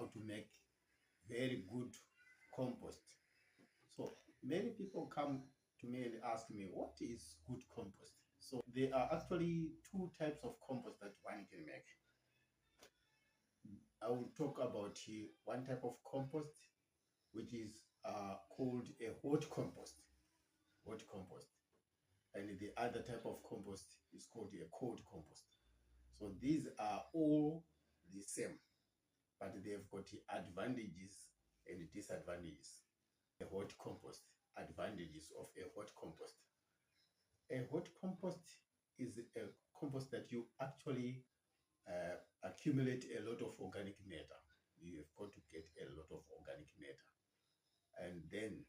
how to make very good compost. So many people come to me and ask me, what is good compost? So there are actually two types of compost that one can make. I will talk about one type of compost, which is called a hot compost. Hot compost. And the other type of compost is called a cold compost. So these are all the same, but they've got advantages and disadvantages. A hot compost, advantages of a hot compost. A hot compost is a compost that you actually accumulate a lot of organic matter. You've got to get a lot of organic matter. And then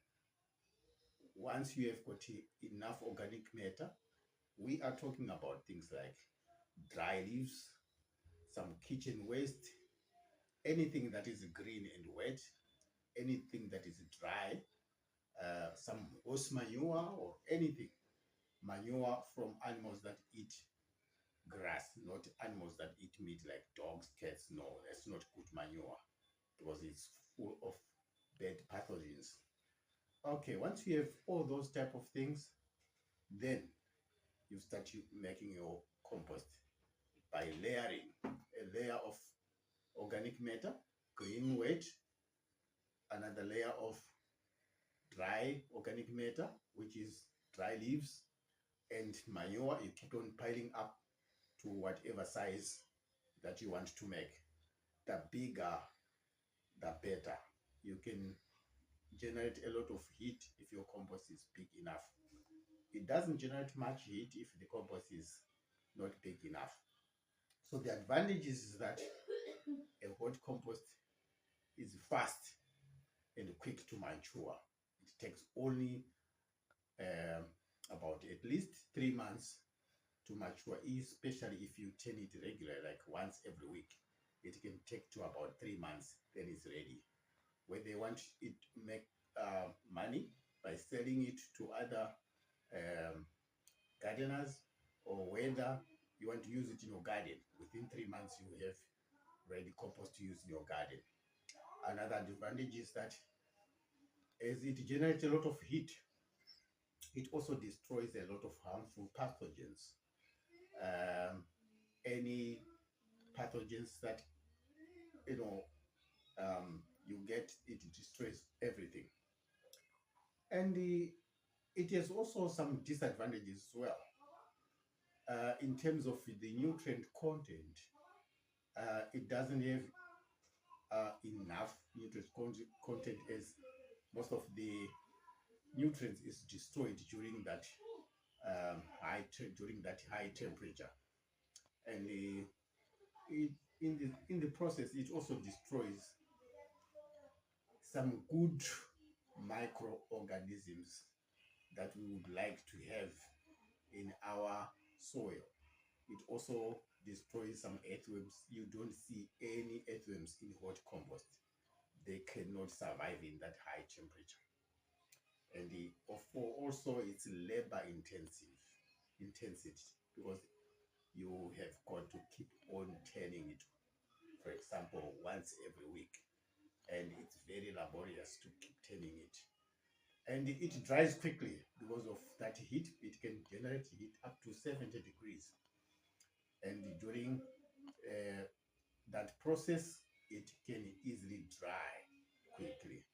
once you have got enough organic matter, we are talking about things like dry leaves, some kitchen waste, anything that is green and wet, anything that is dry, some horse manure or anything. Manure from animals that eat grass, not animals that eat meat like dogs, cats. No, that's not good manure because it's full of bad pathogens. Okay, once you have all those type of things, then you start making your compost by layering a layer of organic matter, green wet, another layer of dry organic matter, which is dry leaves, and manure. You keep on piling up to whatever size that you want to make. The bigger, the better. You can generate a lot of heat if your compost is big enough. It doesn't generate much heat if the compost is not big enough. So the advantage is that a hot compost is fast and quick to mature. It takes only about at least 3 months to mature, especially if you turn it regular, like once every week. It can take to about 3 months, then it's ready. When they want it to make money by selling it to other gardeners, or whether you want to use it in your garden, within 3 months you have ready compost to use in your garden. Another advantage is that as it generates a lot of heat, it also destroys a lot of harmful pathogens. Any pathogens that you get, it destroys everything. And it has also some disadvantages as well. In terms of the nutrient content, it doesn't have enough nutrient content, as most of the nutrients is destroyed during that high temperature, and in the process it also destroys some good microorganisms that we would like to have in our soil. It also destroys some earthworms. You don't see any earthworms in hot compost. They cannot survive in that high temperature. And also it's labor intensity, because you have got to keep on turning it, for example, once every week, and it's very laborious to keep turning it. And it dries quickly because of that heat. It can generate heat up to 70 degrees, and during that process it can easily dry quickly.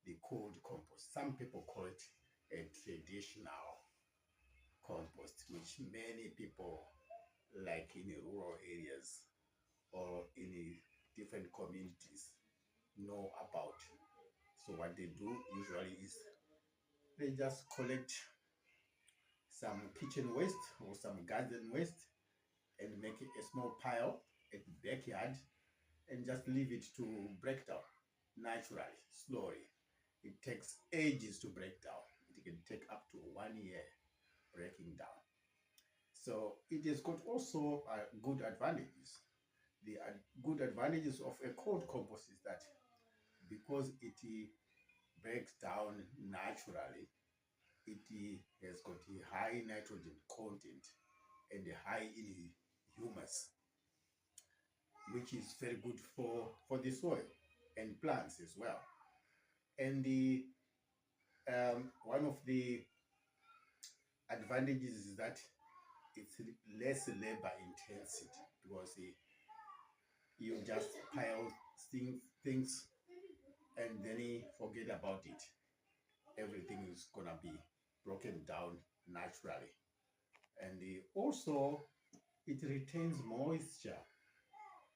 The cold compost, some people call it a traditional compost, which many people, like in rural areas or in different communities, know about. So what they do usually is they just collect some kitchen waste or some garden waste and make a small pile at the backyard and just leave it to break down naturally, slowly. It takes ages to break down. It can take up to 1 year breaking down. So it has got also good advantages. The good advantages of a cold compost is that because it breaks down naturally, it has got a high nitrogen content and a high in humus. which is very good for the soil and plants as well. And the one of the advantages is that it's less labor intensive because you just pile things and then you forget about it. Everything is gonna be broken down naturally. And also it retains moisture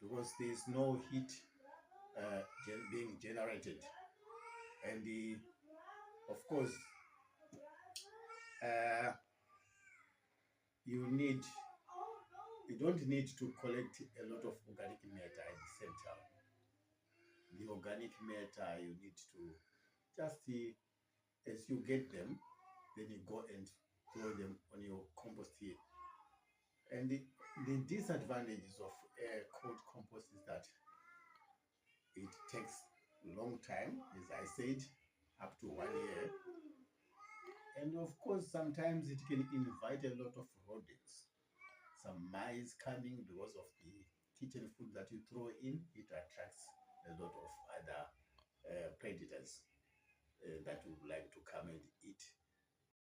because there's no heat being generated. And of course, uh, you don't need to collect a lot of organic matter at the same time. The organic matter you need to just as you get them, then you go and throw them on your compost heap. And the disadvantages of cold compost is that it takes a long time, as I said, up to 1 year. And of course, sometimes it can invite a lot of rodents. Some mice coming because of the kitchen food that you throw in, it attracts a lot of other predators that would like to come and eat